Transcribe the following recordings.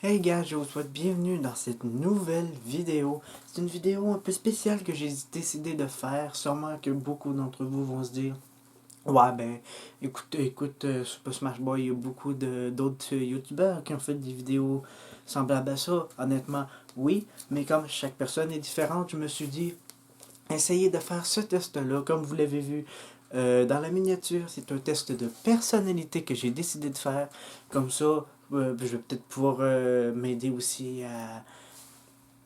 Hey gars, je vous souhaite bienvenue dans cette nouvelle vidéo. C'est une vidéo un peu spéciale que j'ai décidé de faire. Sûrement que beaucoup d'entre vous vont se dire ouais ben écoute Super Smash Boy, il y a beaucoup d'autres youtubeurs qui ont fait des vidéos semblables à ça. Honnêtement, oui, mais comme chaque personne est différente, je me suis dit essayez de faire ce test-là, comme vous l'avez vu dans la miniature. C'est un test de personnalité que j'ai décidé de faire. Comme ça, je vais peut-être pouvoir m'aider aussi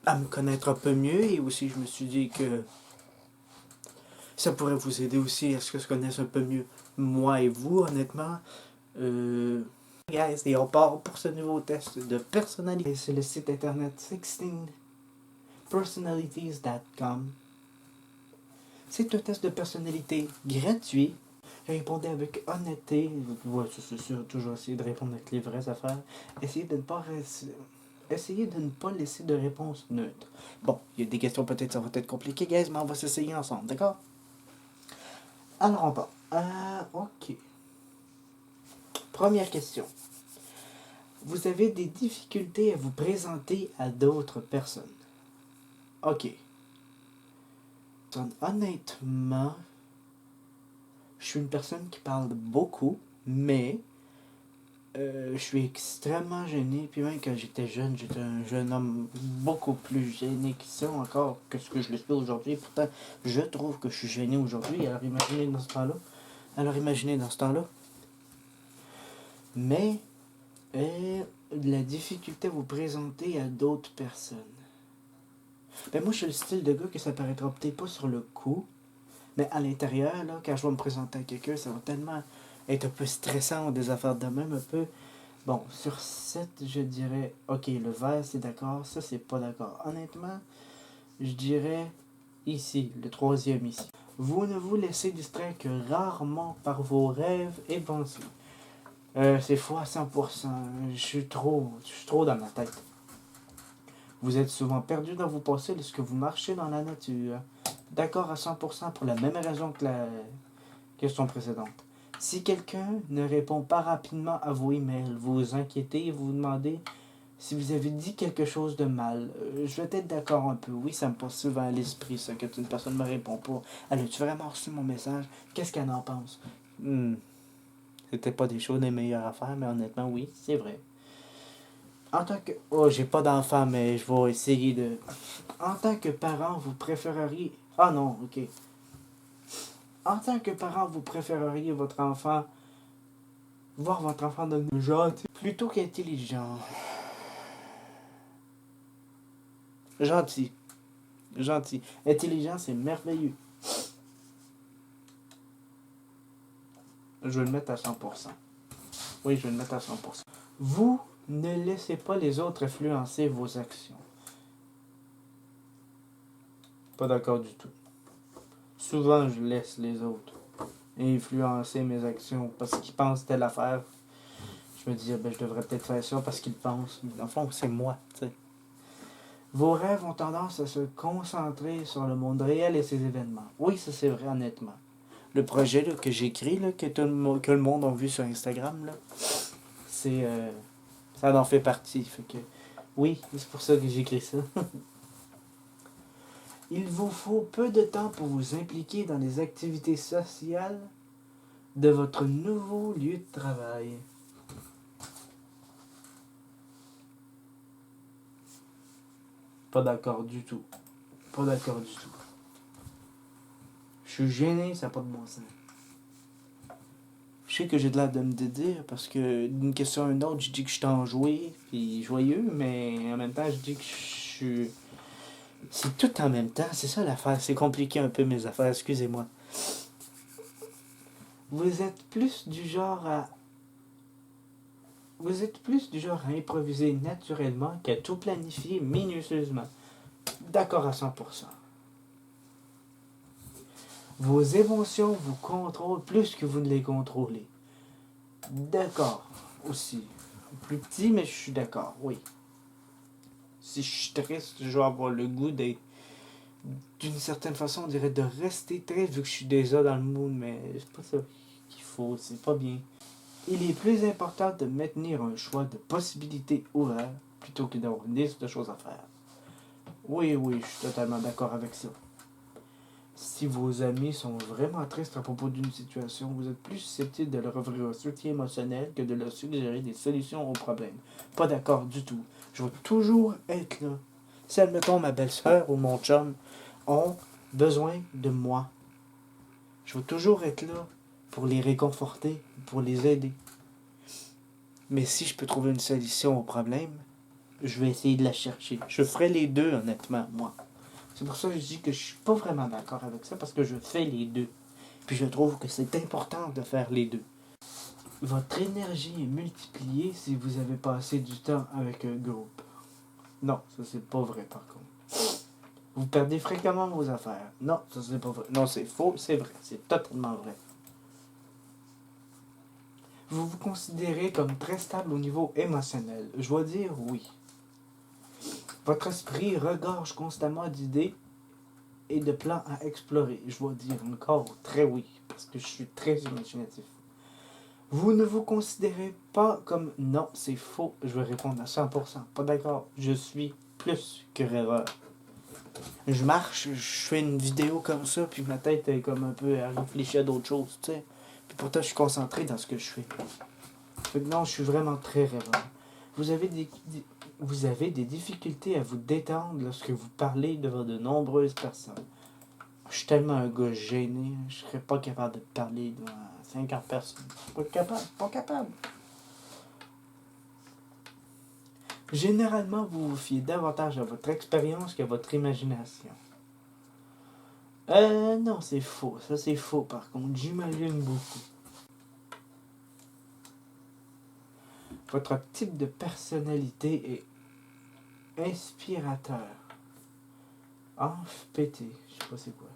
à me connaître un peu mieux. Et aussi, je me suis dit que ça pourrait vous aider aussi à ce que je connaisse un peu mieux moi et vous, honnêtement. Guys, et on part pour ce nouveau test de personnalité. C'est le site internet 16personalities.com. C'est un test de personnalité gratuit. Répondez avec honnêteté. Ouais, c'est sûr, toujours essayer de répondre avec les vraies affaires. Essayez de ne pas laisser de réponse neutre. Bon, il y a des questions peut-être ça va être compliqué, guys, mais on va s'essayer ensemble, d'accord? Alors on part. Ok. Première question. Vous avez des difficultés à vous présenter à d'autres personnes. Ok. Honnêtement, je suis une personne qui parle beaucoup, mais je suis extrêmement gêné. Puis même quand j'étais un jeune homme beaucoup plus gêné que ça encore que ce que je le suis aujourd'hui. Pourtant, je trouve que je suis gêné aujourd'hui. Alors imaginez dans ce temps-là. Mais la difficulté à vous présenter à d'autres personnes. Ben moi, je suis le style de gars que ça paraîtra peut-être pas sur le coup, mais à l'intérieur, là, quand je vais me présenter à quelqu'un, ça va tellement être un peu stressant, des affaires de même, un peu. Bon, sur 7, je dirais, ok, le vert, c'est d'accord, ça, c'est pas d'accord. Honnêtement, je dirais ici, le troisième ici. Vous ne vous laissez distraire que rarement par vos rêves et pensées. C'est faux à 100%. Je suis trop dans ma tête. Vous êtes souvent perdu dans vos pensées lorsque vous marchez dans la nature. D'accord à 100% pour la même raison que la question précédente. Si quelqu'un ne répond pas rapidement à vos emails, vous vous inquiétez et vous vous demandez si vous avez dit quelque chose de mal. Je vais être d'accord un peu. Oui, ça me passe souvent à l'esprit, ça, que une personne ne me répond pas. Alors, tu vraiment reçu mon message? Qu'est-ce qu'elle en pense? C'était pas des choses des meilleures à faire, mais honnêtement, oui, c'est vrai. En tant que... Oh, j'ai pas d'enfant, mais je vais essayer de... En tant que parent, vous préféreriez... Ah non, ok. En tant que parent, vous préféreriez voir votre enfant devenir gentil plutôt qu'intelligent. Gentil. Gentil. Intelligent, c'est merveilleux. Je vais le mettre à 100%. Oui, je vais le mettre à 100%. Vous ne laissez pas les autres influencer vos actions. Pas d'accord du tout. Souvent, je laisse les autres influencer mes actions parce qu'ils pensent telle affaire. Je me dis, ben, je devrais peut-être faire ça parce qu'ils pensent. Mais dans le fond, c'est moi, tu sais. Vos rêves ont tendance à se concentrer sur le monde réel et ses événements. Oui, ça c'est vrai, honnêtement. Le projet là, que j'écris, que le monde a vu sur Instagram, là, c'est... ça en fait partie. Fait que, oui, c'est pour ça que j'écris ça. Il vous faut peu de temps pour vous impliquer dans les activités sociales de votre nouveau lieu de travail. Pas d'accord du tout. Pas d'accord du tout. Je suis gêné, ça n'a pas de bon sens. Je sais que j'ai de l'air de me dédire parce que d'une question à une autre, je dis que je suis enjoué puis joyeux, mais en même temps, je dis que je suis... C'est tout en même temps, c'est ça l'affaire. C'est compliqué un peu mes affaires, excusez-moi. Vous êtes plus du genre à... Vous êtes plus du genre à improviser naturellement qu'à tout planifier minutieusement. D'accord à 100%. Vos émotions vous contrôlent plus que vous ne les contrôlez. D'accord, aussi. Plus petit, mais je suis d'accord, oui. Si je suis triste, je vais avoir le goût d'être... D'une certaine façon, on dirait de rester triste vu que je suis déjà dans le mood, mais c'est pas ça qu'il faut, c'est pas bien. Il est plus important de maintenir un choix de possibilités ouvert plutôt que d'avoir une liste de choses à faire. Oui, oui, je suis totalement d'accord avec ça. Si vos amis sont vraiment tristes à propos d'une situation, vous êtes plus susceptible de leur offrir un soutien émotionnel que de leur suggérer des solutions aux problèmes. Pas d'accord du tout. Je vais toujours être là. Si, admettons, ma belle-sœur ou mon chum ont besoin de moi, je vais toujours être là pour les réconforter, pour les aider. Mais si je peux trouver une solution au problème, je vais essayer de la chercher. Je ferai les deux, honnêtement, moi. C'est pour ça que je dis que je suis pas vraiment d'accord avec ça, parce que je fais les deux. Puis je trouve que c'est important de faire les deux. Votre énergie est multipliée si vous avez passé du temps avec un groupe. Non, ça c'est pas vrai par contre. Vous perdez fréquemment vos affaires. Non, ça c'est pas vrai. Non, c'est faux, c'est vrai. C'est totalement vrai. Vous vous considérez comme très stable au niveau émotionnel. Je dois dire oui. Votre esprit regorge constamment d'idées et de plans à explorer. Je dois dire encore très oui, parce que je suis très imaginatif. Vous ne vous considérez pas comme non, c'est faux. Je vais répondre à 100%. Pas d'accord. Je suis plus que rêveur. Je marche, je fais une vidéo comme ça, puis ma tête est comme un peu à réfléchir à d'autres choses, tu sais. Puis pourtant, je suis concentré dans ce que je fais. Fait que non, je suis vraiment très rêveur. Vous avez des difficultés à vous détendre lorsque vous parlez devant de nombreuses personnes. Je suis tellement un gars gêné, je serais pas capable de parler devant 50 personnes. Pas capable, pas capable. Généralement, vous vous fiez davantage à votre expérience qu'à votre imagination. Non, c'est faux. Ça, c'est faux, par contre. J'imagine beaucoup. Votre type de personnalité est inspirateur. Pété, je sais pas c'est quoi.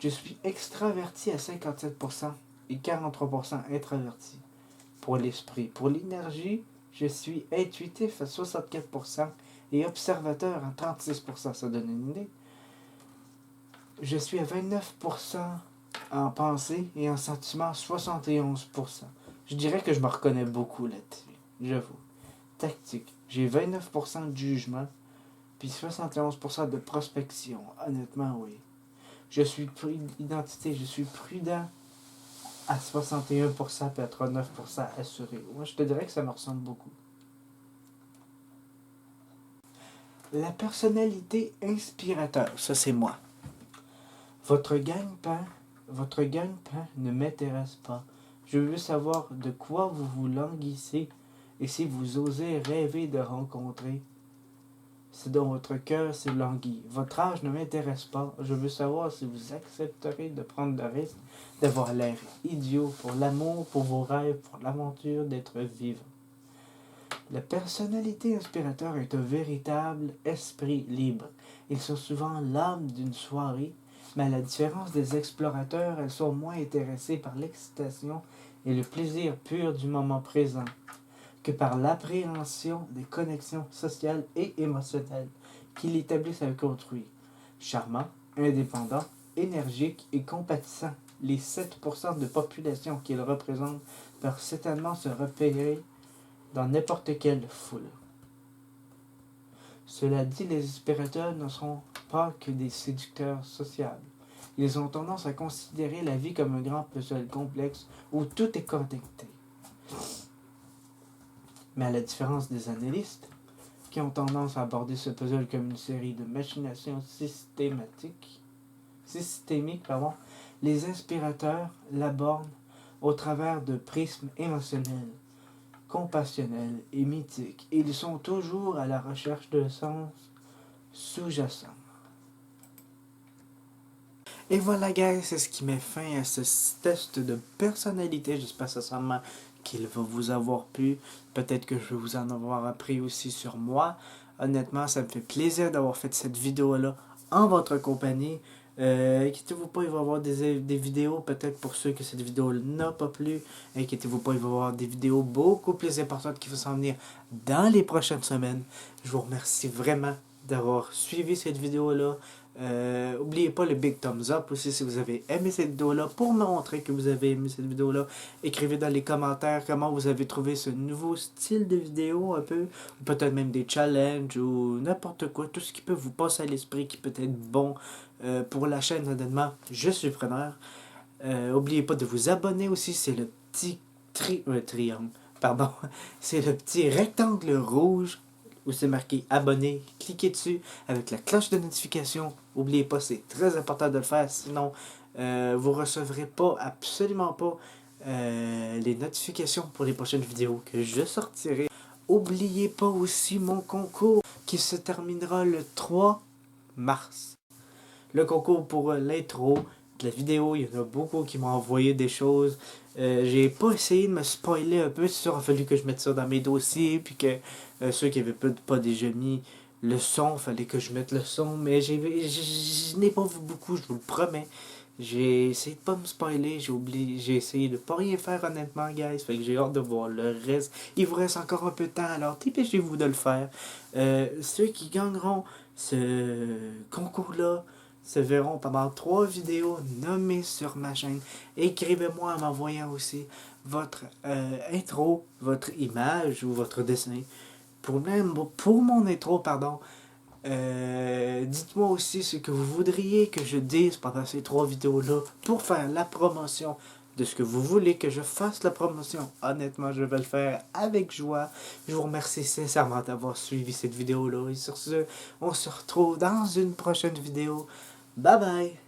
Je suis extraverti à 57% et 43% introverti. Pour l'esprit. Pour l'énergie, je suis intuitif à 64% et observateur à 36%. Ça donne une idée. Je suis à 29% en pensée et en sentiment 71%. Je dirais que je me reconnais beaucoup là-dessus. J'avoue. Tactique. J'ai 29% de jugement puis 71% de prospection. Honnêtement, oui. Je suis identité. Je suis prudent à 61% puis à 39% assuré. Moi, je te dirais que ça me ressemble beaucoup. La personnalité inspirateur, ça c'est moi. Votre gagne-pain ne m'intéresse pas. Je veux savoir de quoi vous vous languissez et si vous osez rêver de rencontrer ce dont votre cœur s'est langui. Votre âge ne m'intéresse pas. Je veux savoir si vous accepterez de prendre le risque d'avoir l'air idiot pour l'amour, pour vos rêves, pour l'aventure d'être vivant. La personnalité inspirateur est un véritable esprit libre. Ils sont souvent l'âme d'une soirée, mais à la différence des explorateurs, elles sont moins intéressées par l'excitation et le plaisir pur du moment présent que par l'appréhension des connexions sociales et émotionnelles qu'ils établissent avec autrui. Charmant, indépendant, énergique et compatissant, les 7% de population qu'ils représentent peuvent certainement se repérer dans n'importe quelle foule. Cela dit, les inspirateurs ne sont pas que des séducteurs sociables. Ils ont tendance à considérer la vie comme un grand puzzle complexe où tout est connecté. Mais à la différence des analystes, qui ont tendance à aborder ce puzzle comme une série de machinations systémiques, les inspirateurs l'abordent au travers de prismes émotionnels, compassionnels et mythiques. Ils sont toujours à la recherche d'un sens sous-jacent. Et voilà, guys, c'est ce qui met fin à ce test de personnalité. J'espère sincèrement qu'il va vous avoir plu. Peut-être que je vais vous en avoir appris aussi sur moi. Honnêtement, ça me fait plaisir d'avoir fait cette vidéo-là en votre compagnie. Inquiétez-vous pas, il va y avoir des vidéos, peut-être pour ceux que cette vidéo n'a pas plu. Inquiétez-vous pas, il va y avoir des vidéos beaucoup plus importantes qui vont s'en venir dans les prochaines semaines. Je vous remercie vraiment d'avoir suivi cette vidéo-là. Oubliez pas le big thumbs up aussi si vous avez aimé cette vidéo-là. Pour me montrer que vous avez aimé cette vidéo-là, écrivez dans les commentaires comment vous avez trouvé ce nouveau style de vidéo un peu. Ou peut-être même des challenges ou n'importe quoi. Tout ce qui peut vous passer à l'esprit, qui peut être bon pour la chaîne, honnêtement. Je suis preneur. Oubliez pas de vous abonner aussi. C'est le petit triangle. Pardon. C'est le petit rectangle rouge où c'est marqué abonner. Cliquez dessus avec la cloche de notification. N'oubliez pas, c'est très important de le faire, sinon vous ne recevrez pas, absolument pas, les notifications pour les prochaines vidéos que je sortirai. N'oubliez pas aussi mon concours qui se terminera le 3 mars. Le concours pour l'intro de la vidéo, il y en a beaucoup qui m'ont envoyé des choses. J'ai pas essayé de me spoiler un peu, c'est sûr, il a fallu que je mette ça dans mes dossiers, puis que ceux qui avaient pas déjà mis le son, il fallait que je mette le son, mais je n'ai pas vu beaucoup, je vous le promets. J'ai essayé de pas me spoiler, j'ai essayé de pas rien faire honnêtement, guys, fait que j'ai hâte de voir le reste. Il vous reste encore un peu de temps, alors dépêchez-vous de le faire. Ceux qui gagneront ce concours-là se verront pendant 3 vidéos nommées sur ma chaîne. Écrivez-moi en m'envoyant aussi votre intro, votre image ou votre dessin. Pour mon intro, pardon, dites-moi aussi ce que vous voudriez que je dise pendant ces 3 vidéos-là pour faire la promotion de ce que vous voulez que je fasse la promotion. Honnêtement, je vais le faire avec joie. Je vous remercie sincèrement d'avoir suivi cette vidéo-là. Et sur ce, on se retrouve dans une prochaine vidéo. Bye bye!